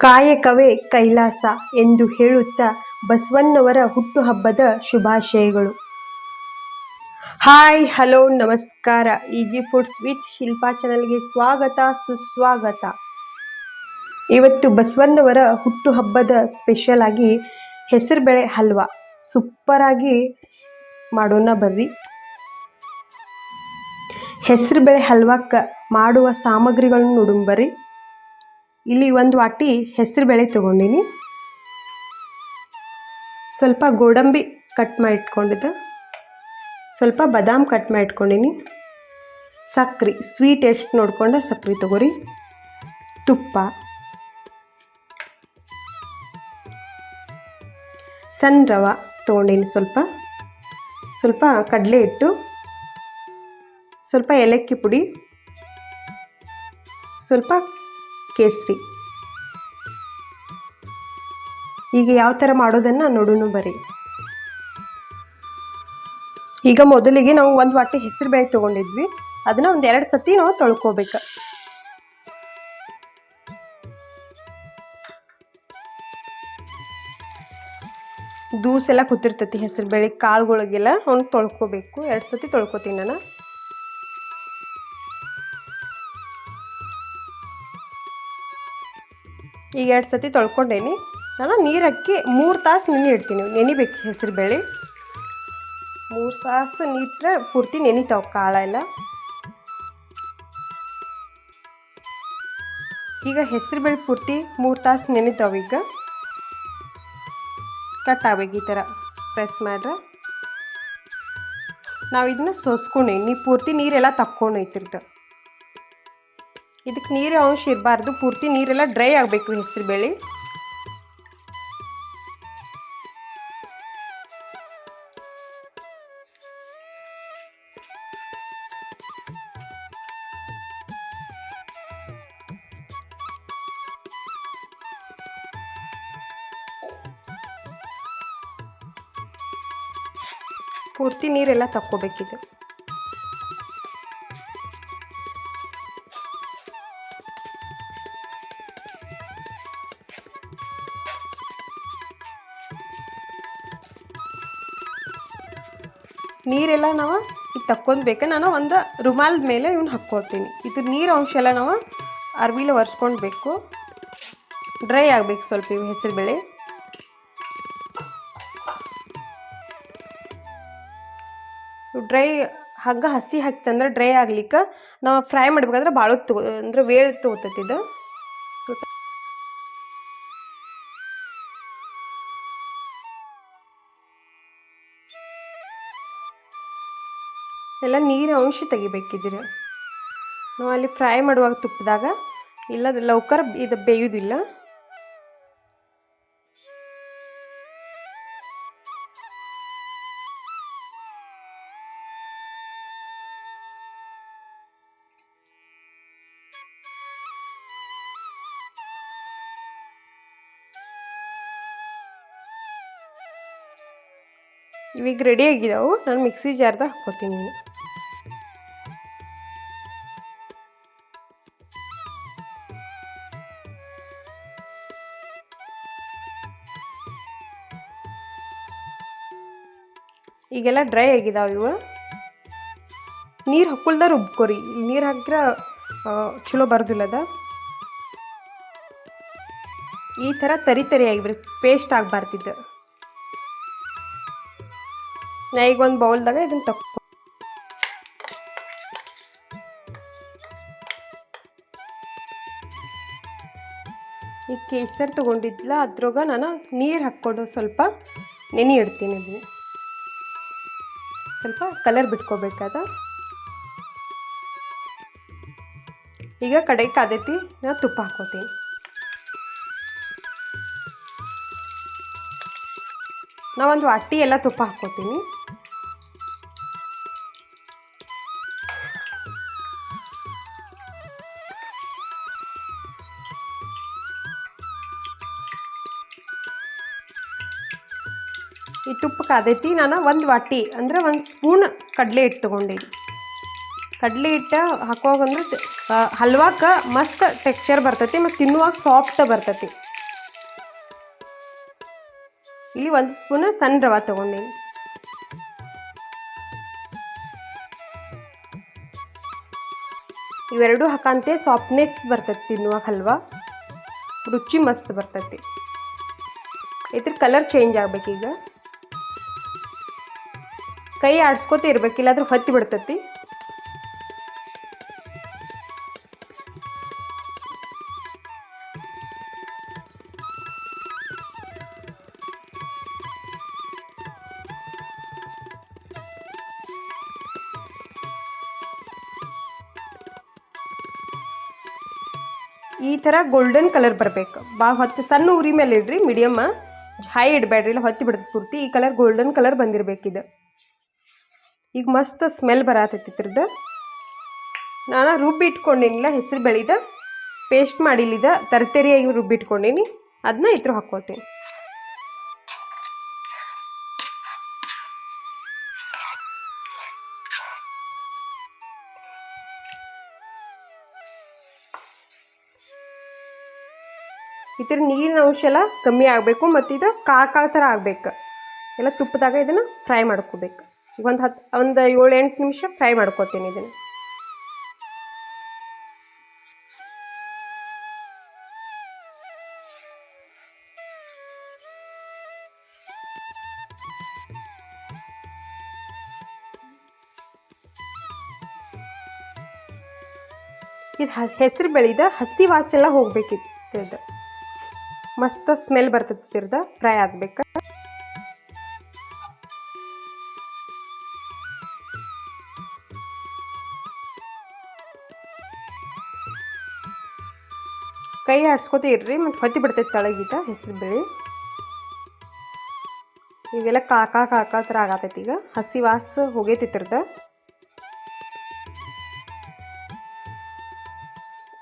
ಕಾಯಕವೇ ಕೈಲಾಸ ಎಂದು ಹೇಳುತ್ತಾ ಬಸವಣ್ಣವರ ಹುಟ್ಟುಹಬ್ಬದ ಶುಭಾಶಯಗಳು. ಹಾಯ್ ಹಲೋ ನಮಸ್ಕಾರ. ಈಜಿ ಫುಡ್ಸ್ ವಿತ್ ಶಿಲ್ಪಾ ಚಾನಲ್ಗೆ ಸ್ವಾಗತ ಸುಸ್ವಾಗತ. ಇವತ್ತು ಬಸವಣ್ಣವರ ಹುಟ್ಟುಹಬ್ಬದ ಸ್ಪೆಷಲ್ ಆಗಿ ಹೆಸರುಬೇಳೆ ಹಲ್ವಾ ಸೂಪರ್ ಆಗಿ ಮಾಡೋಣ ಬರ್ರಿ. ಹೆಸರುಬೇಳೆ ಹಲ್ವಾಕ್ಕೆ ಮಾಡುವ ಸಾಮಗ್ರಿಗಳನ್ನು ನೋಡೋಣ ಬರ್ರಿ. ಇಲ್ಲಿ ಒಂದು ವಾಟಿ ಹೆಸರುಬೇಳೆ ತೊಗೊಂಡಿನಿ, ಸ್ವಲ್ಪ ಗೋಡಂಬಿ ಕಟ್ ಮಾಡಿ ಇಟ್ಕೊಂಡಿದ್ದೆ, ಸ್ವಲ್ಪ ಬಾದಾಮ್ ಕಟ್ ಮಾಡಿ ಇಟ್ಕೊಂಡಿನಿ, ಸಕ್ರೆ ಸ್ವೀಟ್ ಎಷ್ಟು ನೋಡ್ಕೊಂಡು ಸಕ್ರೆ ತೊಗೊರಿ, ತುಪ್ಪ, ಸಣ್ಣ ರವೆ ತೊಗೊಂಡಿನಿ, ಸ್ವಲ್ಪ ಕಡಲೆ ಹಿಟ್ಟು, ಸ್ವಲ್ಪ ಏಲಕ್ಕಿ ಪುಡಿ, ಸ್ವಲ್ಪ ಕೇಸರಿ. ಈಗ ಯಾವ ಥರ ಮಾಡೋದನ್ನು ನೋಡೋಣ ಬರ್ರಿ. ಈಗ ಮೊದಲಿಗೆ ನಾವು ಒಂದು ವಾಟಿ ಹೆಸರುಬೇಳೆ ತೊಗೊಂಡಿದ್ವಿ, ಅದನ್ನು ಒಂದು 2 ಸತಿ ನಾವು ತೊಳ್ಕೊಬೇಕು. ದೂಸೆಲ್ಲ ಕೂತಿರ್ತೈತಿ ಹೆಸರುಬೇಳೆ ಕಾಳುಗಳಿಗೆಲ್ಲ ಅವ್ನು ತೊಳ್ಕೊಬೇಕು. 2 ಸತಿ ತೊಳ್ಕೊತೀನಿ ನಾನು. ಈಗ 2 ಸತಿ ತೊಳ್ಕೊಂಡೇನಿ. ನಾನು ನೀರು ಹಾಕಿ 3 ತಾಸು ಇಡ್ತೀನಿ. ನೆನಿಬೇಕು ಹೆಸರುಬೇಳೆ 3 ತಾಸು ನೀಟ್ರೆ ಪೂರ್ತಿ ನೆನಿತಾವೆ ಕಾಳೆಲ್ಲ. ಈಗ ಹೆಸರುಬೇಳೆ ಪೂರ್ತಿ 3 ತಾಸು ನೆನಿತಾವೆ. ಈಗ ಕಟ್ ಆಗ್ಬೇಕು, ಈ ಥರ ಪ್ರೆಸ್ ಮಾಡ್ರೆ ನಾವು ಇದನ್ನ ಸೋಸ್ಕೊಂಡೇನಿ. ಪೂರ್ತಿ ನೀರೆಲ್ಲ ತಕ್ಕೊಂಡು ಐತಿರ್ತ. ಇದಕ್ಕೆ ನೀರು ಅಂಶ ಇರಬಾರ್ದು, ಪೂರ್ತಿ ನೀರೆಲ್ಲ ಡ್ರೈ ಆಗಬೇಕು ಹೆಸರುಬೇಳೆ. ಪೂರ್ತಿ ನೀರೆಲ್ಲ ತಕ್ಕೋಬೇಕಿದೆ. ನೀರೆಲ್ಲ ನಾವು ಈಗ ತಕ್ಕೊಂಡ್ಬೇಕು. ನಾನು ಒಂದು ರುಮಾಲ್ ಮೇಲೆ ಇವನ್ನ ಹಾಕ್ಕೋತೀನಿ. ಇದ್ರ ನೀರು ಅಂಶ ಎಲ್ಲ ನಾವು ಅರ್ವಿಲಿ ಒರೆಸ್ಕೊಳ್ಬೇಕು. ಡ್ರೈ ಆಗಬೇಕು ಸ್ವಲ್ಪ ಇವು ಹೆಸರುಬೇಳೆ. ಡ್ರೈ ಹಸಿ ಹಾಕ್ತಂದ್ರೆ ಡ್ರೈ ಆಗ್ಲಿಕ್ಕೆ ನಾವು ಫ್ರೈ ಮಾಡ್ಬೇಕಾದ್ರೆ ಭಾಳ ಅಂದ್ರೆ ವೇಳೆ ತೊಗೊತೈತಿ ಇದು. ಎಲ್ಲ ನೀರು ಅಂಶ ತೆಗಿಬೇಕಿದ್ರೆ ನಾವು ಅಲ್ಲಿ ಫ್ರೈ ಮಾಡುವಾಗ ತುಪ್ಪದಾಗ, ಇಲ್ಲ ಲೌಕರ್ ಇದು ಬೇಯುವುದಿಲ್ಲ. ಇವಾಗ ರೆಡಿ ಆಗಿದಾವು. ನಾನು ಮಿಕ್ಸಿ ಜಾರ್ದಾಗ ಹಾಕ್ಕೋತೀನಿ. ಈಗೆಲ್ಲ ಡ್ರೈ ಆಗಿದಾವೆ ಇವು. ನೀರು ಹಾಕೊಳ್ದ ರುಬ್ಕೋರಿ. ನೀರು ಹಾಕಿದ್ರೆ ಚಲೋ ಬರೋದಿಲ್ಲ ಅದ. ಈ ಥರ ತರಿ ಆಗಿಬಿಡ್ರಿ, ಪೇಸ್ಟ್ ಆಗಬಾರ್ದಿದ್ದು. ನಾ ಈಗ ಒಂದು ಬೌಲ್ದಾಗ ಇದನ್ನು ತಕ್ಕೋ. ಈ ಕೇಸರಿ ತೊಗೊಂಡಿದ್ಲ ಅದ್ರಾಗ ನಾನು ನೀರು ಹಾಕ್ಕೊಂಡು ಸ್ವಲ್ಪ ನೆನೆ ಇಡ್ತೀನಿ. ಅದನ್ನು ಸ್ವಲ್ಪ ಕಲರ್ ಬಿಟ್ಕೋಬೇಕಾದ. ಈಗ ಕಡೆಗೆ ಕಾದೈತಿ, ನಾನು ತುಪ್ಪ ಹಾಕ್ಕೋತೀನಿ. ನಾವೊಂದು ವಾಟಿ ಎಲ್ಲ ತುಪ್ಪ ಹಾಕ್ಕೋತೀನಿ. ಈ ತುಪ್ಪ ಕಾದೈತಿ. ನಾನು ಒಂದು ವಾಟಿ ಅಂದರೆ 1 ಸ್ಪೂನ್ ಕಡಲೆ ಹಿಟ್ಟು ತೊಗೊಂಡೇನಿ. ಕಡಲೆ ಹಿಟ್ಟು ಹಾಕೋಗಂದ್ರೆ ಹಲ್ವಾಕ್ಕೆ ಮಸ್ತ್ ಟೆಕ್ಸ್ಚರ್ ಬರ್ತೈತಿ ಮತ್ತು ತಿನ್ನುವಾಗ ಸಾಫ್ಟ್ ಬರ್ತೈತಿ. ಇಲ್ಲಿ 1 ಸ್ಪೂನ್ ಸಣ್ಣ ರವೆ ತೊಗೊಂಡೇನಿ. ಇವೆರಡು ಹಾಕಂತೆ ಸಾಫ್ಟ್ನೆಸ್ ಬರ್ತೈತಿ, ತಿನ್ನುವಾಗ ಹಲ್ವಾ ರುಚಿ ಮಸ್ತ್ ಬರ್ತೈತಿ. ಇದ್ರ ಕಲರ್ ಚೇಂಜ್ ಆಗ್ಬೇಕೀಗ. ಕೈ ಆಡಿಸ್ಕೋತ ಇರ್ಬೇಕಿಲ್ಲ ಆದ್ರೆ ಹೊತ್ತಿ ಬಿಡ್ತೈತಿ. ಈ ಥರ ಗೋಲ್ಡನ್ ಕಲರ್ ಬರಬೇಕು. ಭಾಳ ಹೊತ್ತು ಸಣ್ಣ ಉರಿ ಮೇಲೆ ಇಡ್ರಿ, ಮೀಡಿಯಮ್, ಹೈ ಇಡಬೇಡ್ರಿ, ಇಲ್ಲ ಹೊತ್ತಿ ಬಿಡ್ತು ಪೂರ್ತಿ. ಈ ಕಲರ್ ಗೋಲ್ಡನ್ ಕಲರ್ ಬಂದಿರಬೇಕಿದು. ಈಗ ಮಸ್ತ್ ಸ್ಮೆಲ್ ಬರತೈತಿ ಇದ್ರದ್ದು. ನಾನು ರುಬ್ಬಿ ಇಟ್ಕೊಂಡಿನಿಲ್ಲ, ಹೆಸರು ಬೆಳೆದ ಪೇಸ್ಟ್ ಮಾಡಿಲ್ಲಿದ ತರತರಿಯಾಗಿ ರುಬ್ಬಿ ಇಟ್ಕೊಂಡೀನಿ, ಅದನ್ನ ಇದ್ರ ಹಾಕ್ಕೋತೀನಿ. ಇದ್ರ ನೀರಿನ ಅಂಶ ಎಲ್ಲ ಕಮ್ಮಿ ಆಗಬೇಕು ಮತ್ತು ಇದು ಕಾಳು ಥರ ಆಗಬೇಕು. ಎಲ್ಲ ತುಪ್ಪದಾಗ ಇದನ್ನು ಫ್ರೈ ಮಾಡ್ಕೋಬೇಕು. ಈಗ ಒಂದು 7-8 ನಿಮಿಷ ಫ್ರೈ ಮಾಡ್ಕೋತೀನಿ ಇದನ್ನು. ಇದು ಹೆಸರು ಬೆಳೆದ ಹಸಿ ವಾಸ ಎಲ್ಲ ಹೋಗ್ಬೇಕಿತ್ತು. ಇದು ಮಸ್ತ್ ಸ್ಮೆಲ್ ಬರ್ತೈತಿರ್ದ ಫ್ರೈ ಆಗ್ಬೇಕು. ಕೈ ಆಡ್ಸ್ಕೊತ ಇರ್ರಿ, ಮತ್ತು ಹೊತ್ತಿ ಬಿಡ್ತೈತೆ ತಳಗಿದ ಹೆಸರು ಬೇಳೆ. ಇವೆಲ್ಲ ಕಾಳ ಥರ ಆಗತೈತಿ. ಈಗ ಹಸಿ ವಾಸ ಹೋಗೈತಿರ್ದ.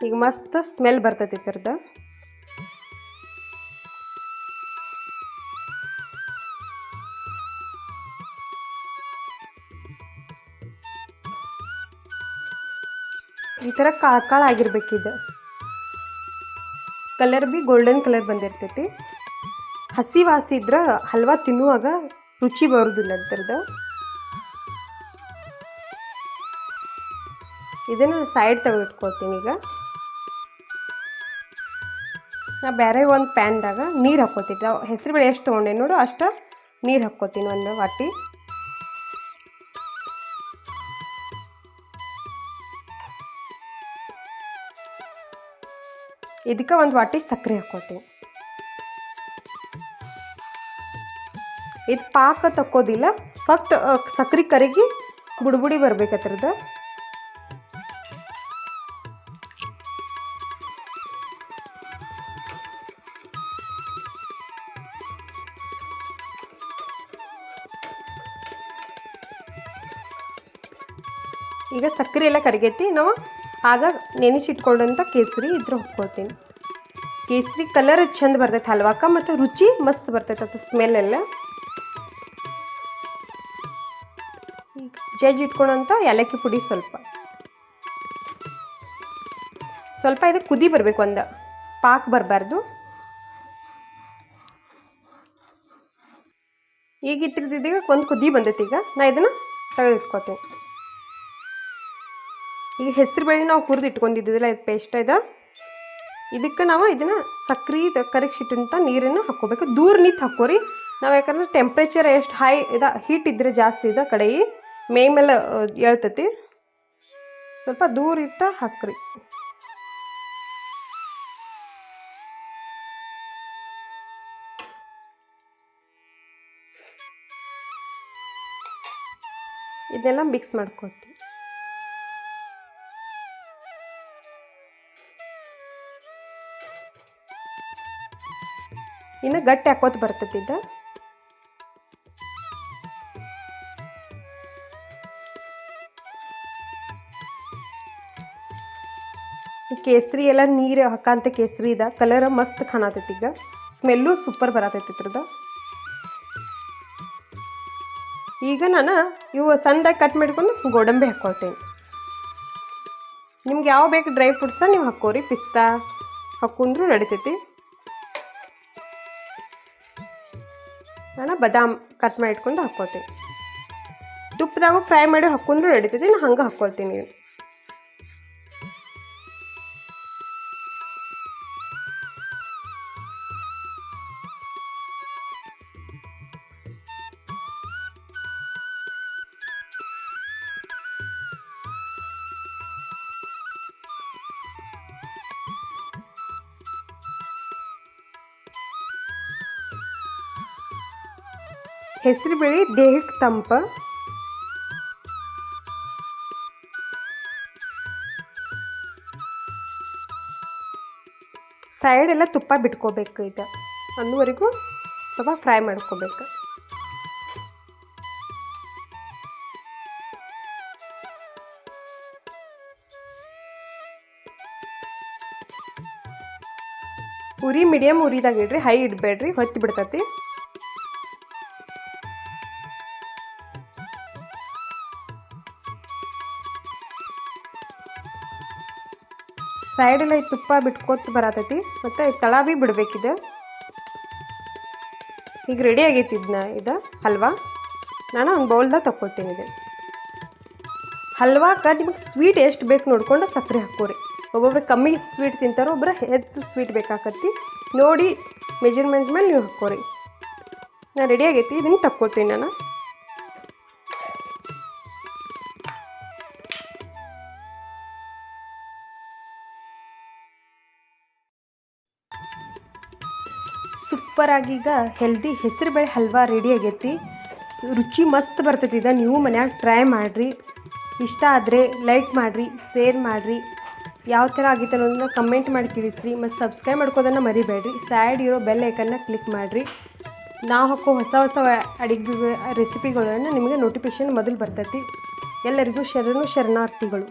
ಈಗ ಮಸ್ತ್ ಸ್ಮೆಲ್ ಬರ್ತೈತಿ ಇದ್ರದ. ಈ ಥರ ಕಾಳು ಆಗಿರ್ಬೇಕಿದು. ಕಲರ್ ಬಿ ಗೋಲ್ಡನ್ ಕಲರ್ ಬಂದಿರ್ತೈತಿ. ಹಸಿ ವಾಸಿ ಇದ್ರೆ ಹಲ್ವಾ ತಿನ್ನುವಾಗ ರುಚಿ ಬರೋದಿಲ್ಲ ಅದ್ರದ್ದು. ಇದನ್ನು ಸೈಡ್ ತೆಗೆದಿಟ್ಕೊಳ್ತೀನಿ. ಈಗ ನಾ ಬೇರೆ ಒಂದು ಪ್ಯಾನ್ದಾಗ ನೀರು ಹಾಕ್ಕೋತೀನಿ. ನಾವು ಹೆಸರು ಬೇಳೆ ಎಷ್ಟು ತೊಗೊಂಡೆ ನೋಡು ಅಷ್ಟು ನೀರು ಹಾಕ್ಕೋತೀನಿ, ಒಂದು ವಾಟಿ. ಇದಕ್ಕೆ ಒಂದು ವಾಟಿ ಸಕ್ಕರೆ ಹಾಕ್ಕೋತೀನಿ. ಇದು ಪಾಕ ತಕ್ಕೋದಿಲ್ಲ, ಫಕ್ತ್ ಸಕ್ಕರೆ ಕರಗಿ ಬುಡಿ ಬರ್ಬೇಕತ್ರದ. ಈಗ ಸಕ್ಕರೆ ಎಲ್ಲ ಕರಗೈತಿ. ನಾವು ಆಗ ನೆನೆಸಿಟ್ಕೊಂಡಂಥ ಕೇಸರಿ ಇದ್ರ ಹಾಕ್ಕೊಳ್ತೀನಿ. ಕೇಸರಿ ಕಲರ್ ಚಂದ ಬರ್ತೈತೆ ಹಲ್ವಾಕ, ಮತ್ತು ರುಚಿ ಮಸ್ತ್ ಬರ್ತೈತೆ ಅದು ಸ್ಮೆಲ್ ಎಲ್ಲ. ಈಗ ಜಜ್ಜಿ ಇಟ್ಕೊಂಡಂಥ ಏಲಕ್ಕಿ ಪುಡಿ ಸ್ವಲ್ಪ ಇದು ಕುದಿ ಬರಬೇಕು, ಒಂದು ಪಾಕ ಬರಬಾರ್ದು. ಈಗ ಇತ್ತಿರ್ದಿದ್ದೀಗ ಒಂದು ಕುದಿ ಬಂದೈತಿ. ಈಗ ನಾ ಇದನ್ನು ತೆಗೆದಿಟ್ಕೊತೀನಿ. ಈಗ ಹೆಸರು ಬೇಳೆ ನಾವು ಹುರಿದು ಇಟ್ಕೊಂಡಿದ್ದಿಲ್ಲ, ಇದು ಪೇಸ್ಟ್ ಇದೆ. ಇದಕ್ಕೆ ನಾವು ಇದನ್ನು ಸಕ್ರೆ ಕರಗಿಸಿಟ್ಟಂಥ ನೀರನ್ನು ಹಾಕ್ಕೋಬೇಕು. ದೂರ ನಿಂತು ಹಾಕ್ಕೋರಿ ನಾವು, ಯಾಕಂದ್ರೆ ಟೆಂಪ್ರೇಚರ್ ಎಷ್ಟು ಹೈ ಹೀಟ್ ಇದ್ದರೆ ಜಾಸ್ತಿ ಕಡೆಯಿ ಮೇಲೆ ಹೇಳ್ತೈತಿ. ಸ್ವಲ್ಪ ದೂರ ಇರ್ತಾ ಹಾಕ್ರಿ. ಇದೆಲ್ಲ ಮಿಕ್ಸ್ ಮಾಡ್ಕೊಳ್ತೀವಿ. ಇನ್ನು ಗಟ್ಟಿ ಹಾಕೋತ ಬರ್ತೈತಿದ್ದ. ಕೇಸರಿ ಎಲ್ಲ ನೀರು ಹಾಕಂತ ಕೇಸರಿ ಇದೆ, ಕಲರ್ ಮಸ್ತ್ ಕಾಣತೈತಿ. ಈಗ ಸ್ಮೆಲ್ಲು ಸೂಪರ್ ಬರತೈತಿ ಇದ್ರದ. ಈಗ ನಾನು ಇವು ಸಣ್ಣದಾಗಿ ಕಟ್ ಮಾಡ್ಕೊಂಡು ಗೋಡಂಬಿ ಹಾಕ್ಕೊಳ್ತೇನೆ. ನಿಮ್ಗೆ ಯಾವ ಬೇಕು ಡ್ರೈ ಫ್ರೂಟ್ಸ ನೀವು ಹಾಕ್ಕೋರಿ, ಪಿಸ್ತಾ ಹಾಕೊಂಡ್ರೂ ನಡಿತೈತಿ. ನಾನು ಬಾದಾಮ್ ಕಟ್ ಮಾಡಿ ಇಟ್ಕೊಂಡು ಹಾಕ್ಕೊಳ್ತೀನಿ. ತುಪ್ಪದಾಗ ಫ್ರೈ ಮಾಡಿ ಹಾಕ್ಕೊಂಡ್ರು ನಡೀತದೆ, ನಾನು ಹಂಗೆ ಹಾಕ್ಕೊಳ್ತೀನಿ. ಹೆಸರು ಬೇಳೆ ದೇಹಕ್ಕೆ ತಂಪ. ಸೈಡ್ ಎಲ್ಲ ತುಪ್ಪ ಬಿಟ್ಕೋಬೇಕು. ಈಗ ಅನ್ನುವರೆಗೂ ಸ್ವಲ್ಪ ಫ್ರೈ ಮಾಡ್ಕೋಬೇಕು. ಉರಿ ಮೀಡಿಯಮ್ ಉರಿದಾಗ ಇಡ್ರಿ, ಹೈ ಇಡಬೇಡ್ರಿ, ಹೊತ್ತಿ ಬಿಡ್ತೈತಿ. ಸೈಡೆಲ್ಲ ತುಪ್ಪ ಬಿಟ್ಕೊತ ಬರತೈತಿ, ಮತ್ತು ತಳ ಭೀ ಬಿಡಬೇಕಿದೆ. ಈಗ ರೆಡಿ ಆಗೈತಿ. ಇದು ಹಲ್ವಾ ನಾನು ಒಂದು ಬೌಲ್ದಾಗ ತಗೊಳ್ತೀನಿ. ಇದು ಹಲ್ವಾಕ್ಕೆ ನಿಮಗೆ ಸ್ವೀಟ್ ಎಷ್ಟು ಬೇಕು ನೋಡ್ಕೊಂಡು ಸಕ್ಕರೆ ಹಾಕ್ಕೋರಿ. ಒಬ್ಬೊಬ್ರು ಕಮ್ಮಿ ಸ್ವೀಟ್ ತಿಂತಾರೋ, ಒಬ್ಬರು ಹೆಚ್ಚು ಸ್ವೀಟ್ ಬೇಕಾಕತ್ತಿ ನೋಡಿ ಮೆಜರ್ಮೆಂಟ್ ಮೇಲೆ ನೀವು ಹಾಕ್ಕೋರಿ. ನಾನು ರೆಡಿ ಆಗೈತಿ, ಇದನ್ನು ತಕ್ಕೊಳ್ತೀನಿ ನಾನು. ಸೂಪರಾಗಿ ಈಗ ಹೆಲ್ದಿ ಹೆಸರುಬೇಳೆ ಹಲ್ವಾ ರೆಡಿ ಆಗೈತಿ. ರುಚಿ ಮಸ್ತ್ ಬರ್ತೈತಿ. ಇದು ನೀವು ಮನ್ಯಾಗ ಟ್ರೈ ಮಾಡಿರಿ. ಇಷ್ಟ ಆದರೆ ಲೈಕ್ ಮಾಡಿರಿ, ಶೇರ್ ಮಾಡಿರಿ. ಯಾವ ಥರ ಆಗಿತ್ತು ಅನ್ನೋದನ್ನ ಕಮೆಂಟ್ ಮಾಡಿ ತಿಳಿಸ್ರಿ. ಮತ್ತು ಸಬ್ಸ್ಕ್ರೈಬ್ ಮಾಡ್ಕೋದನ್ನು ಮರಿಬೇಡ್ರಿ. ಸೈಡ್ ಇರೋ ಬೆಲ್ ಐಕನ್ನ ಕ್ಲಿಕ್ ಮಾಡಿರಿ. ನಾವು ಹಾಕೋ ಹೊಸ ಹೊಸ ಅಡುಗೆ ರೆಸಿಪಿಗಳನ್ನು ನಿಮಗೆ ನೋಟಿಫಿಕೇಷನ್ ಮೊದಲು ಬರ್ತೈತಿ. ಎಲ್ಲರಿಗೂ ಶರಣಾರ್ಥಿಗಳು.